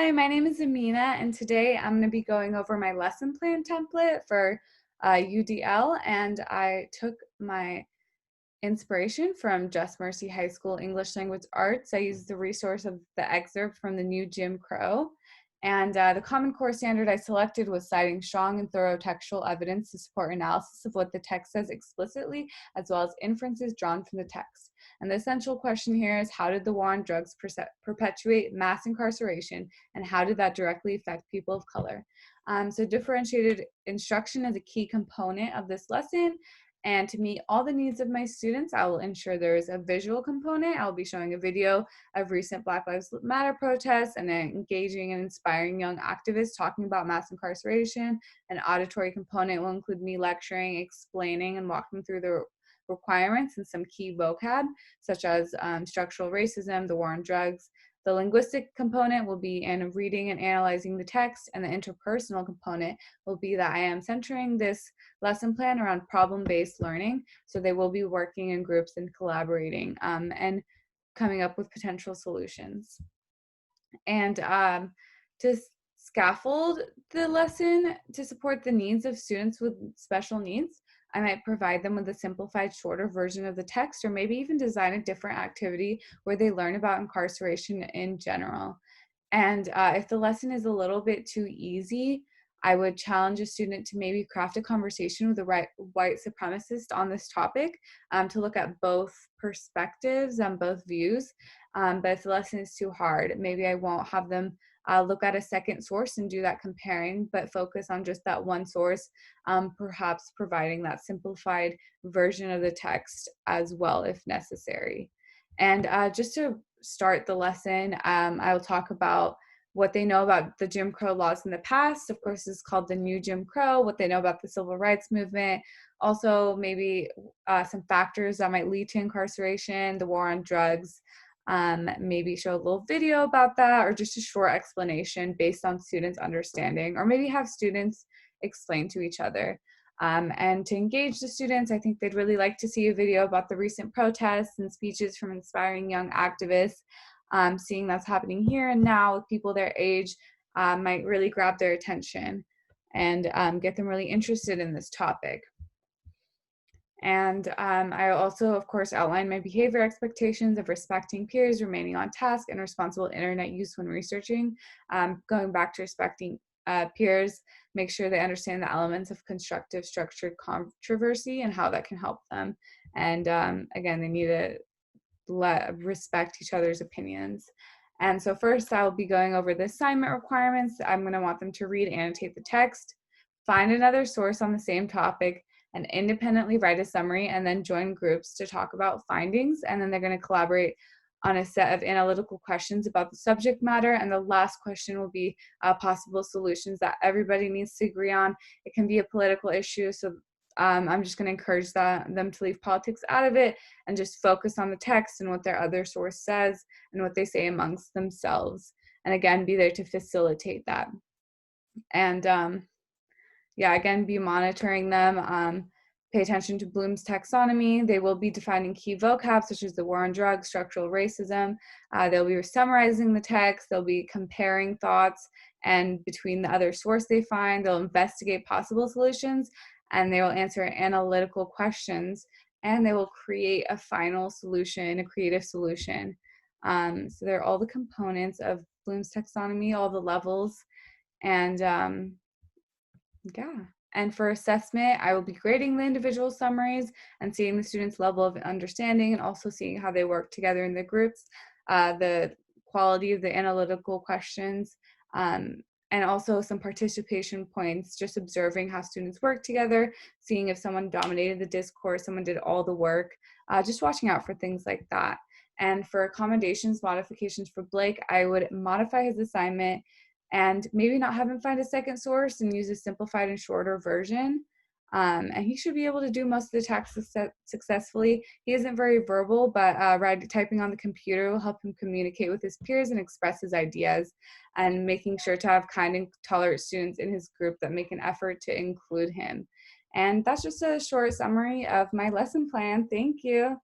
Hi, my name is Amina, and today I'm going to be going over my lesson plan template for UDL, and I took my inspiration from Just Mercy High School English Language Arts. I used the resource of the excerpt from the new Jim Crow. And the Common Core standard I selected was citing strong and thorough textual evidence to support analysis of what the text says explicitly, as well as inferences drawn from the text. And the essential question here is, how did the war on drugs perpetuate mass incarceration, and how did that directly affect people of color? So differentiated instruction is a key component of this lesson. And to meet all the needs of my students, I will ensure there is a visual component. I'll be showing a video of recent Black Lives Matter protests and engaging and inspiring young activists talking about mass incarceration. An auditory component will include me lecturing, explaining, and walking through the requirements and some key vocab, such as structural racism, the war on drugs. The linguistic component will be in reading and analyzing the text, and the interpersonal component will be that I am centering this lesson plan around problem-based learning. So they will be working in groups and collaborating and coming up with potential solutions. And to scaffold the lesson to support the needs of students with special needs, I might provide them with a simplified, shorter version of the text, or maybe even design a different activity where they learn about incarceration in general. And if the lesson is a little bit too easy, I would challenge a student to maybe craft a conversation with a white supremacist on this topic to look at both perspectives and both views. But if the lesson is too hard, maybe I won't have them look at a second source and do that comparing, but focus on just that one source, perhaps providing that simplified version of the text as well if necessary. And just to start the lesson, I will talk about what they know about the Jim Crow laws in the past. Of course, it's called the new Jim Crow, what they know about the civil rights movement, also maybe some factors that might lead to incarceration, the war on drugs, maybe show a little video about that, or just a short explanation based on students' understanding, or maybe have students explain to each other. And to engage the students, I think they'd really like to see a video about the recent protests and speeches from inspiring young activists. Seeing that's happening here and now with people their age might really grab their attention and get them really interested in this topic. And I also, of course, outline my behavior expectations of respecting peers, remaining on task, and responsible internet use when researching. Going back to respecting peers, make sure they understand the elements of constructive structured controversy and how that can help them. And again, they need to respect each other's opinions. And so first, I'll be going over the assignment requirements. I'm going to want them to read, annotate the text, find another source on the same topic, and independently write a summary, and then join groups to talk about findings. And then they're going to collaborate on a set of analytical questions about the subject matter. And the last question will be possible solutions that everybody needs to agree on. It can be a political issue, so I'm just going to encourage them to leave politics out of it and just focus on the text and what their other source says and what they say amongst themselves. And again, be there to facilitate that. And yeah, again, be monitoring them. Pay attention to Bloom's taxonomy. They will be defining key vocab such as the war on drugs, structural racism. They'll be summarizing the text. They'll be comparing thoughts and between the other source they find. They'll investigate possible solutions, and they will answer analytical questions, and they will create a final solution, a creative solution. So they're all the components of Bloom's taxonomy, all the levels, and yeah. And for assessment, I will be grading the individual summaries and seeing the students' level of understanding, and also seeing how they work together in the groups, the quality of the analytical questions, and also some participation points, just observing how students work together, seeing if someone dominated the discourse, someone did all the work, just watching out for things like that. And for accommodations, modifications for Blake, I would modify his assignment and maybe not have him find a second source and use a simplified and shorter version. And he should be able to do most of the text successfully. He isn't very verbal, but typing on the computer will help him communicate with his peers and express his ideas, and making sure to have kind and tolerant students in his group that make an effort to include him. And that's just a short summary of my lesson plan. Thank you.